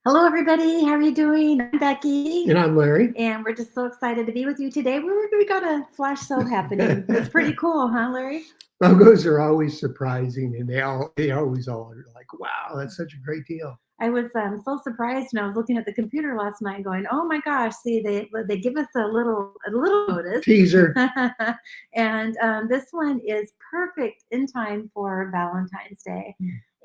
Hello, everybody. How are you doing? I'm Becky. And I'm Larry. And we're just so excited to be with you today. We got a flash sale happening. It's pretty cool, huh, Larry? Logos are always surprising, and they always all are like, wow, that's such a great deal. I was so surprised when I was looking at the computer last night, going, "Oh my gosh! See, they give us a little notice Teaser. and this one is perfect in time for Valentine's Day."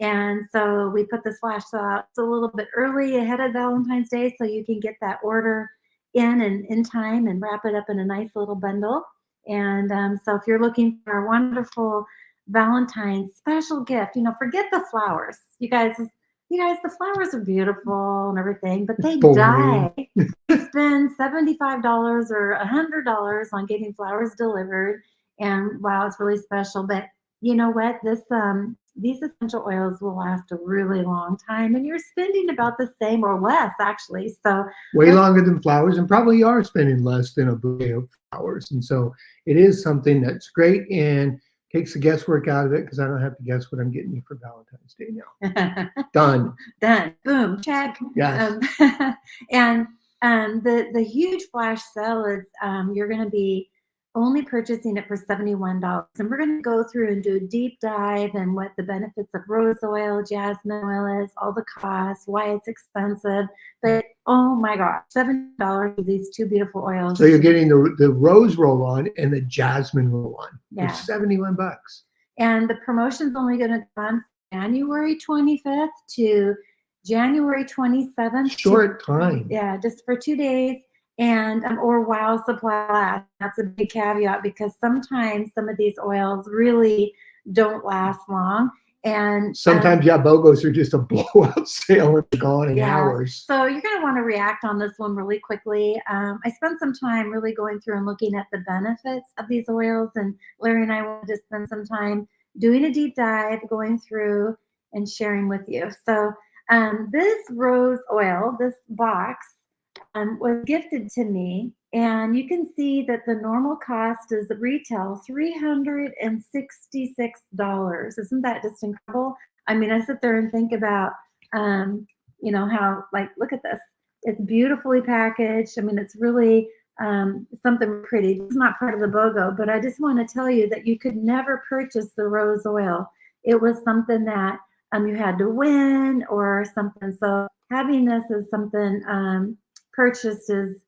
And so we put this flash sale out a little bit early ahead of Valentine's Day, so you can get that order in time and wrap it up in a nice little bundle. And so if you're looking for a wonderful Valentine's special gift, forget the flowers, you guys. You guys, the flowers are beautiful and everything, but they die. You spend $75 or $100 on getting flowers delivered, and wow, it's really special. But you know what? These essential oils will last a really long time, and you're spending about the same or less, actually. So way longer than flowers, and probably are spending less than a bouquet of flowers. And so it is something that's great and takes the guesswork out of it because I don't have to guess what I'm getting you for Valentine's Day now. Done. Done. Boom. Check. Yes. And the huge flash sale is you're going to be only purchasing it for $71. And we're going to go through and do a deep dive and what the benefits of rose oil, jasmine oil is, all the costs, why it's expensive. But oh my gosh, $70 for these two beautiful oils. So you're getting the rose roll-on and the jasmine roll-on Yeah. for 71 bucks. And the promotion's only going to go on January 25th to January 27th. Short time. Yeah, just for 2 days. And or while supply lasts. That's a big caveat because sometimes some of these oils really don't last long. And sometimes BOGOs are just a blowout sale and they're gone in hours. So you're going to want to react on this one really quickly. I spent some time really going through and looking at the benefits of these oils, and Larry and I wanted to spend some time doing a deep dive, going through and sharing with you. So this rose oil, this box, was gifted to me, and you can see that the normal cost is the retail $366. Isn't that just incredible? I mean, I sit there and think about, how, like, look at this. It's beautifully packaged. I mean, it's really something pretty. It's not part of the BOGO, but I just want to tell you that you could never purchase the rose oil. It was something that you had to win or something. So having this is something purchased is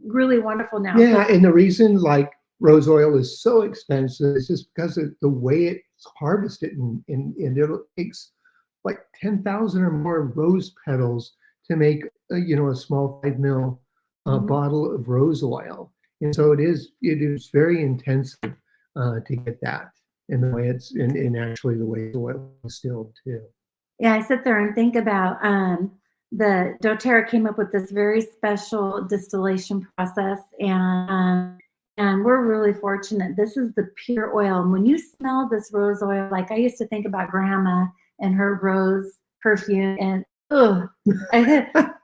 really wonderful now. Yeah, and the reason like rose oil is so expensive is just because of the way it's harvested, and it takes like 10,000 or more rose petals to make a small 5 ml bottle of rose oil, and so it is very intensive to get that, and the way it's and actually the way the oil is distilled too. Yeah, I sit there and think about the doTERRA came up with this very special distillation process, and we're really fortunate. This is the pure oil. And when you smell this rose oil, like I used to think about grandma and her rose perfume, and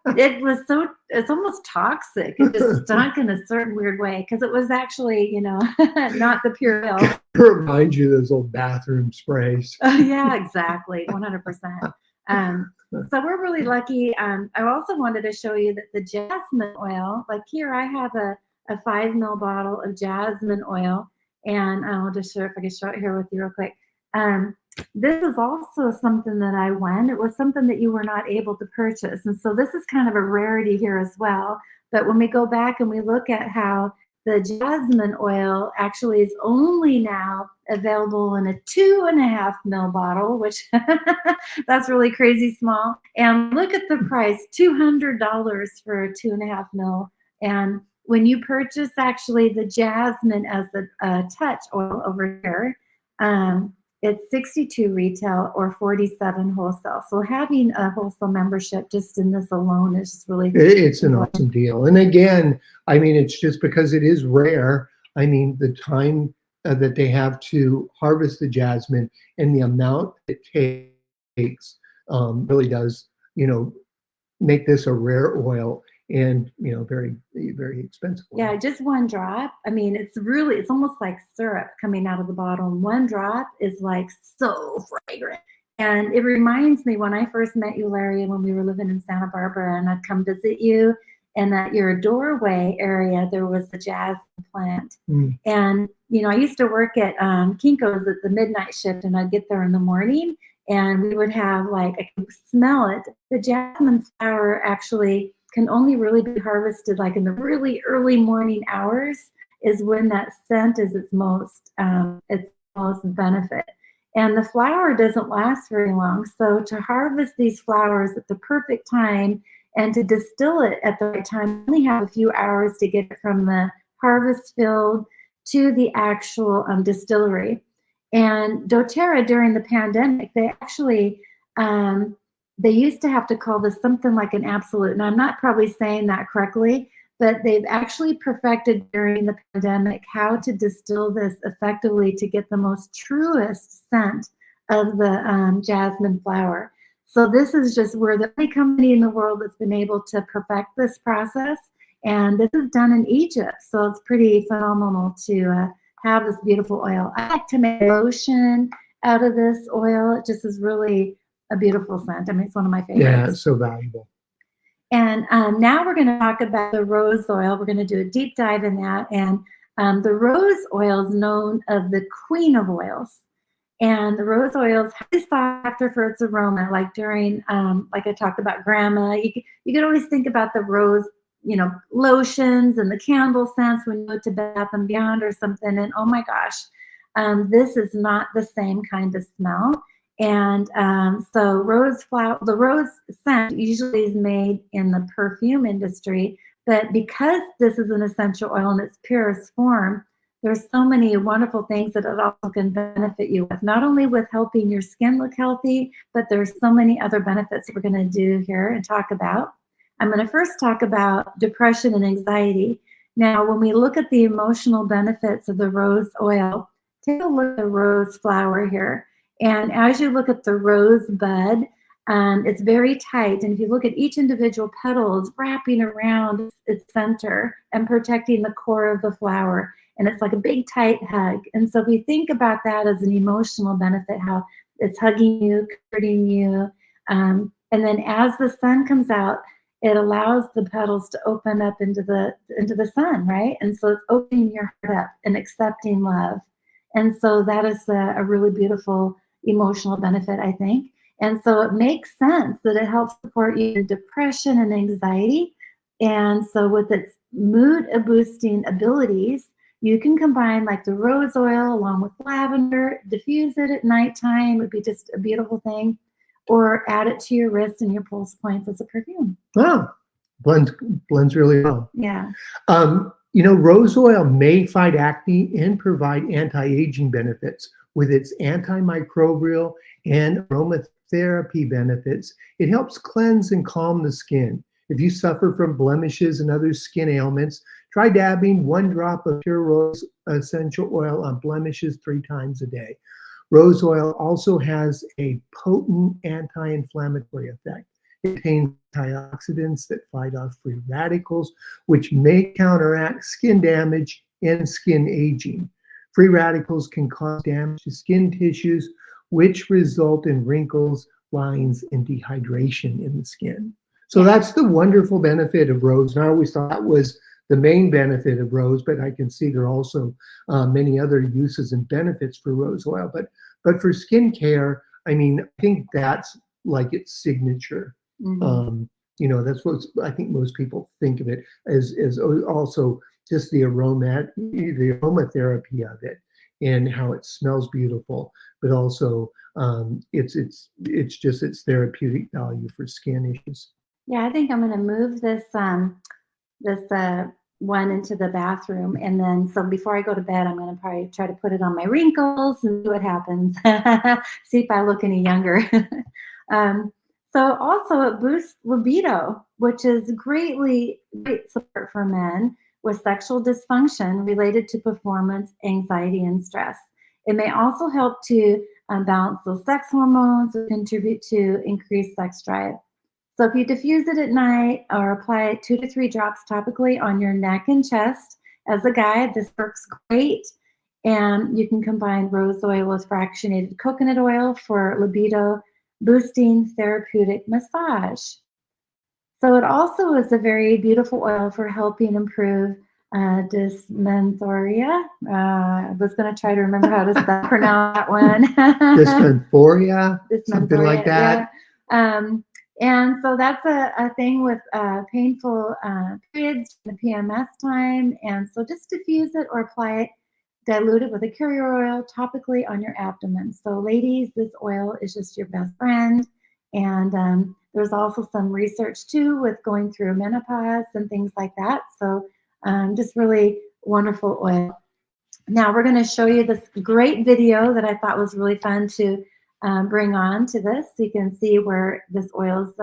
it's almost toxic. It just stunk in a certain weird way because it was actually, not the pure oil. It reminds you of those old bathroom sprays. Yeah, exactly, 100%. So we're really lucky. I also wanted to show you that the jasmine oil, like here I have a 5 ml bottle of jasmine oil, and I'll just show if I can show it here with you real quick. This is also something that I won. It was something that you were not able to purchase. And so this is kind of a rarity here as well. But when we go back and we look at how the jasmine oil actually is only now available in a 2.5 ml bottle, which that's really crazy small. And look at the price, $200 for a 2.5 ml. And when you purchase actually the jasmine as a touch oil over here, it's $62 retail or $47 wholesale. So having a wholesale membership just in this alone is just really it's an awesome deal. And again, I mean, it's just because it is rare. I mean, the time that they have to harvest the jasmine and the amount it takes really does, make this a rare oil and, very, very expensive. Yeah, just one drop. I mean, it's almost like syrup coming out of the bottle. And one drop is like so fragrant. And it reminds me when I first met you, Larry, when we were living in Santa Barbara, and I'd come visit you, and at your doorway area, there was a jasmine plant. Mm. And, you know, I used to work at Kinko's at the midnight shift, and I'd get there in the morning, and we would have, like, I could smell it. The jasmine flower actually can only really be harvested like in the really early morning hours is when that scent is its most benefit. And the flower doesn't last very long. So to harvest these flowers at the perfect time and to distill it at the right time, you only have a few hours to get it from the harvest field to the actual distillery. And doTERRA during the pandemic, they actually, they used to have to call this something like an absolute, and I'm not probably saying that correctly, but they've actually perfected during the pandemic how to distill this effectively to get the most truest scent of the jasmine flower. So this is just, we're the only company in the world that's been able to perfect this process, and this is done in Egypt. So it's pretty phenomenal to have this beautiful oil. I like to make lotion out of this oil. It just is really a beautiful scent. I mean, it's one of my favorites. Yeah, it's so valuable. And now we're going to talk about the rose oil. We're going to do a deep dive in that. And the rose oil is known as the queen of oils. And the rose oil is highly sought after for its aroma. Like during, like I talked about grandma, you could always think about the rose, you know, lotions and the candle scents when you go to Bath and Beyond or something. And oh my gosh, this is not the same kind of smell. And so the rose scent usually is made in the perfume industry, but because this is an essential oil in its purest form, there's so many wonderful things that it also can benefit you with, not only with helping your skin look healthy, but there's so many other benefits we're going to do here and talk about. I'm going to first talk about depression and anxiety. Now, when we look at the emotional benefits of the rose oil, take a look at the rose flower here. And as you look at the rose bud, it's very tight. And if you look at each individual petal, it's wrapping around its center and protecting the core of the flower. And it's like a big, tight hug. And so if we think about that as an emotional benefit, how it's hugging you, comforting you. And then as the sun comes out, it allows the petals to open up into the sun, right? And so it's opening your heart up and accepting love. And so that is a really beautiful emotional benefit, I think. And so it makes sense that it helps support you in depression and anxiety. And so with its mood boosting abilities, you can combine like the rose oil along with lavender, diffuse it at nighttime, would be just a beautiful thing, or add it to your wrist and your pulse points as a perfume. Wow, blends really well. Yeah. You know, rose oil may fight acne and provide anti-aging benefits with its antimicrobial and aromatherapy benefits. It helps cleanse and calm the skin. If you suffer from blemishes and other skin ailments, try dabbing 1 drop of pure rose essential oil on blemishes 3 times a day. Rose oil also has a potent anti-inflammatory effect. It contains antioxidants that fight off free radicals, which may counteract skin damage and skin aging. Free radicals can cause damage to skin tissues, which result in wrinkles, lines, and dehydration in the skin. So that's the wonderful benefit of rose. And I always thought that was the main benefit of rose, but I can see there are also many other uses and benefits for rose oil. But for skincare, I mean, I think that's like its signature. Mm-hmm. You know, that's what I think most people think of it as also just the aromatherapy of it and how it smells beautiful, but also it's just its therapeutic value for skin issues. Yeah, I think I'm going to move this one into the bathroom, and then so before I go to bed, I'm going to probably try to put it on my wrinkles and see what happens. See if I look any younger. So also it boosts libido, which is great support for men with sexual dysfunction related to performance, anxiety, and stress. It may also help to balance those sex hormones or contribute to increased sex drive. So if you diffuse it at night or apply it 2 to 3 drops topically on your neck and chest, as a guy, this works great. And you can combine rose oil with fractionated coconut oil for libido boosting therapeutic massage. So it also is a very beautiful oil for helping improve dysmenorrhea. I was going to try to remember how to pronounce that one. Dysmenorrhea, something like that. Yeah. And so that's a thing with painful periods, the PMS time. And so just diffuse it or apply it, dilute it with a carrier oil topically on your abdomen. So ladies, this oil is just your best friend. And there's also some research too with going through menopause and things like that. So just really wonderful oil. Now we're going to show you this great video that I thought was really fun to bring on to this, so you can see where this oil is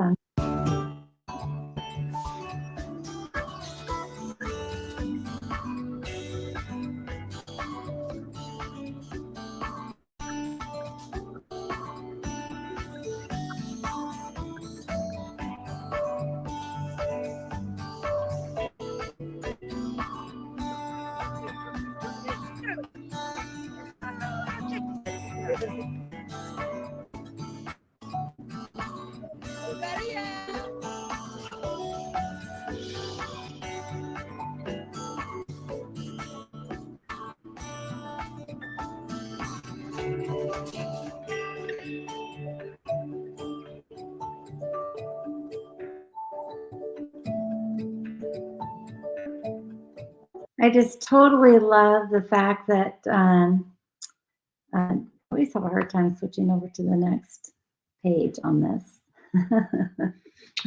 I just totally love the fact that I always have a hard time switching over to the next page on this.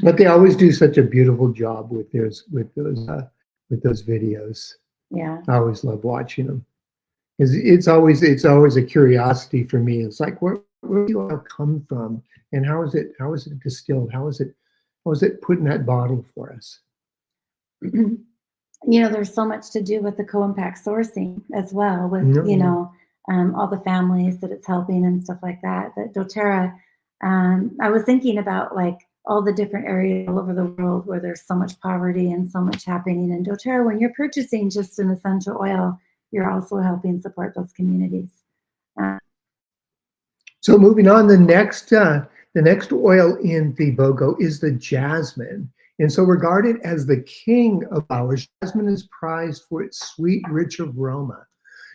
But they always do such a beautiful job with those videos. Yeah, I always love watching them. It's always a curiosity for me. It's like where do the oil come from, and how is it distilled? How is it put in that bottle for us? There's so much to do with the co-impact sourcing as well, with all the families that it's helping and stuff like that. That doTERRA, I was thinking about like all the different areas all over the world where there's so much poverty and so much happening. And doTERRA, when you're purchasing just an essential oil, you're also helping support those communities. So moving on, the next oil in the BOGO is the jasmine. And so regarded as the king of flowers, jasmine is prized for its sweet, rich aroma.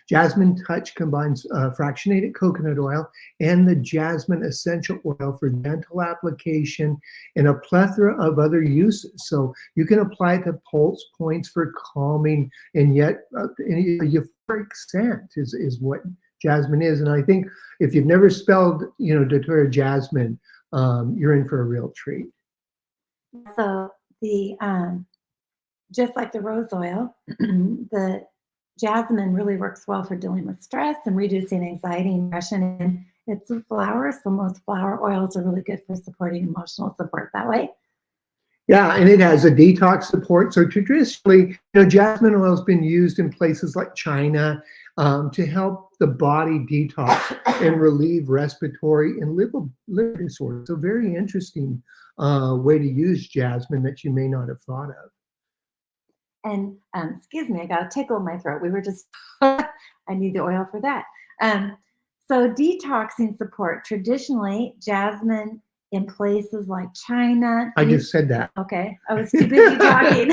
Jasmine Touch combines fractionated coconut oil and the Jasmine Essential Oil for gentle application and a plethora of other uses. So you can apply it to pulse points for calming, and yet a euphoric scent is what jasmine is. And I think if you've never spelled, doTERRA jasmine, you're in for a real treat. So the just like the rose oil, the jasmine really works well for dealing with stress and reducing anxiety and depression. And it's a flower, so most flower oils are really good for supporting emotional support that way. Yeah, and it has a detox support. So traditionally, jasmine oil has been used in places like China to help the body detox and relieve respiratory and liver disorders. So very interesting way to use jasmine that you may not have thought of. And excuse me, I got a tickle in my throat. We were just, I need the oil for that. So detoxing support, traditionally, jasmine in places like China. I just said that. Okay, I was too busy talking.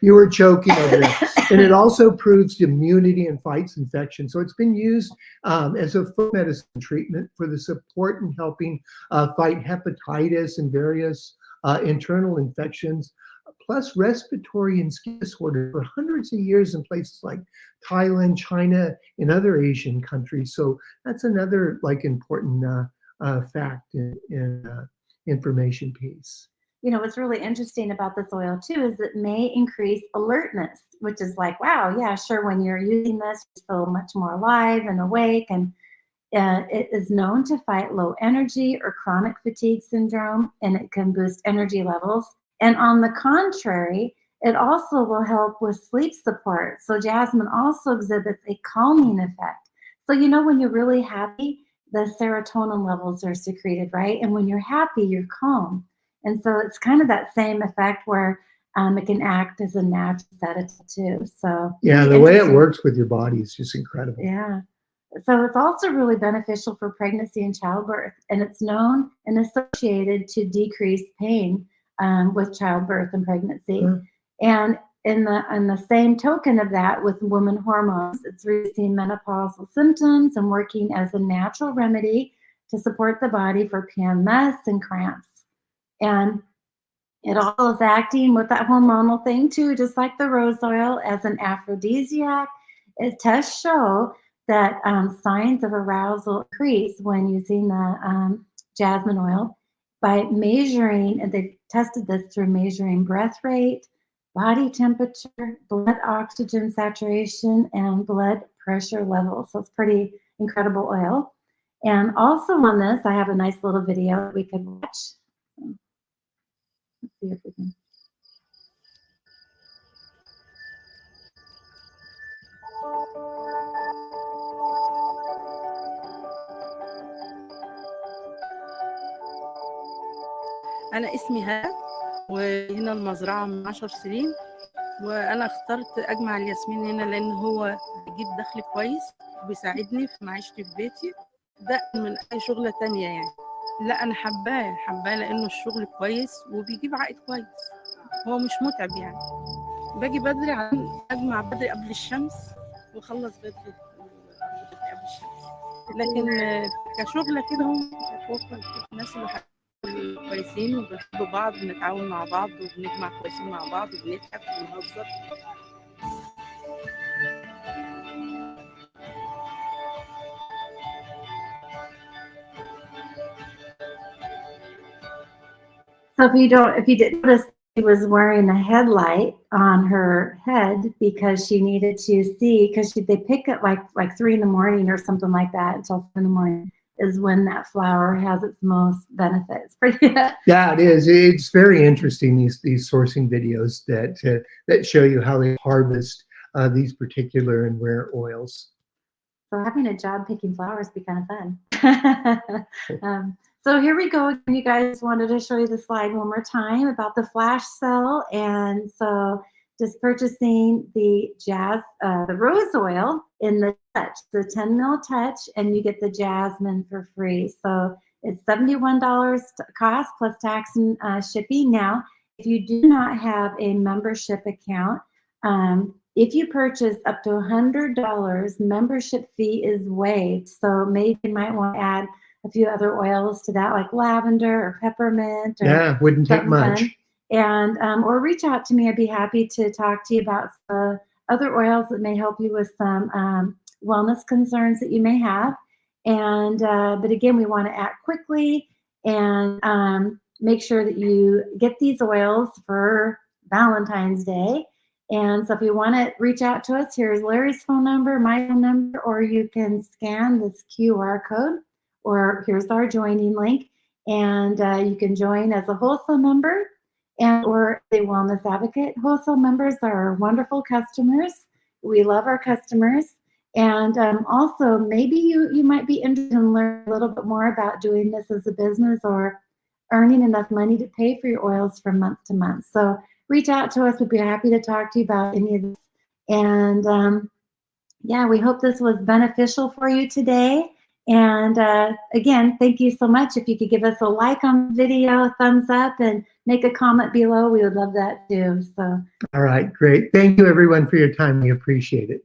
you were choking over there. And it also improves immunity and fights infection. So it's been used as a foot medicine treatment for the support in helping fight hepatitis and various internal infections, plus respiratory and skin disorders for hundreds of years in places like Thailand, China, and other Asian countries. So that's another important fact in information piece. What's really interesting about this oil too is it may increase alertness, which is like, wow, yeah, sure. When you're using this, you feel much more alive and awake. And it is known to fight low energy or chronic fatigue syndrome, and it can boost energy levels. And on the contrary, it also will help with sleep support. So jasmine also exhibits a calming effect. So when you're really happy, the serotonin levels are secreted, right? And when you're happy, you're calm. And so it's kind of that same effect where it can act as a natural sedative too. So yeah, the way it works with your body is just incredible. Yeah. So it's also really beneficial for pregnancy and childbirth, and it's known and associated to decrease pain with childbirth and pregnancy. And in the same token of that, with women hormones, it's reducing menopausal symptoms and working as a natural remedy to support the body for PMS and cramps. And it all is acting with that hormonal thing too, just like the rose oil, as an aphrodisiac. It tests show that signs of arousal increase when using the jasmine oil by measuring, and they've tested this through measuring breath rate, body temperature, blood oxygen saturation, and blood pressure levels. So it's pretty incredible oil. And also on this, I have a nice little video that we could watch. Let's see if we can. أنا اسمي هلا، وهنا المزرعة من 10 سنين، وأنا اخترت أجمع الياسمين هنا لأن هو بيجيب دخل كويس وبيساعدني في معيشتي في بيتي، ده من أي شغلة تانية يعني. لا أنا حباه لأنه الشغل كويس وبيجيب عائد كويس، هو مش متعب يعني. باجي بدري عشان أجمع بدري قبل الشمس وأخلص بدري قبل الشمس، لكن كشغلة كده هو كويس. الناس اللي كويسين وبنحب بعض، بنتعاون مع بعض وبنجمع كويسين مع بعض وبنضحك وبنهزر. So if you didn't notice, she was wearing a headlight on her head because she needed to see, because they pick it like 3 in the morning or something like that, until 4 in the morning is when that flower has its most benefits. Yeah, it is. It's very interesting, these sourcing videos that show you how they harvest these particular and rare oils. So having a job picking flowers would be kind of fun. So here we go. You guys, wanted to show you the slide one more time about the flash sale. And so just purchasing the rose oil in the touch, the 10 ml touch, and you get the jasmine for free. So it's $71 cost plus tax and shipping. Now, if you do not have a membership account, if you purchase up to $100, membership fee is waived. So maybe you might want to add a few other oils to that, like lavender or peppermint. Or yeah, wouldn't take much. Fun. And or reach out to me. I'd be happy to talk to you about other oils that may help you with some wellness concerns that you may have. And but again, we want to act quickly and make sure that you get these oils for Valentine's Day. And so if you want to reach out to us, here's Larry's phone number, my phone number, or you can scan this QR code, or here's our joining link, and you can join as a wholesale member and or a wellness advocate. Wholesale members are wonderful customers. We love our customers. And also, maybe you might be interested in learning a little bit more about doing this as a business or earning enough money to pay for your oils from month to month. So reach out to us. We'd be happy to talk to you about any of this. And yeah, we hope this was beneficial for you today. And again, thank you so much. If you could give us a like on the video, a thumbs up, and make a comment below, we would love that too. So, all right, great. Thank you everyone for your time. We appreciate it.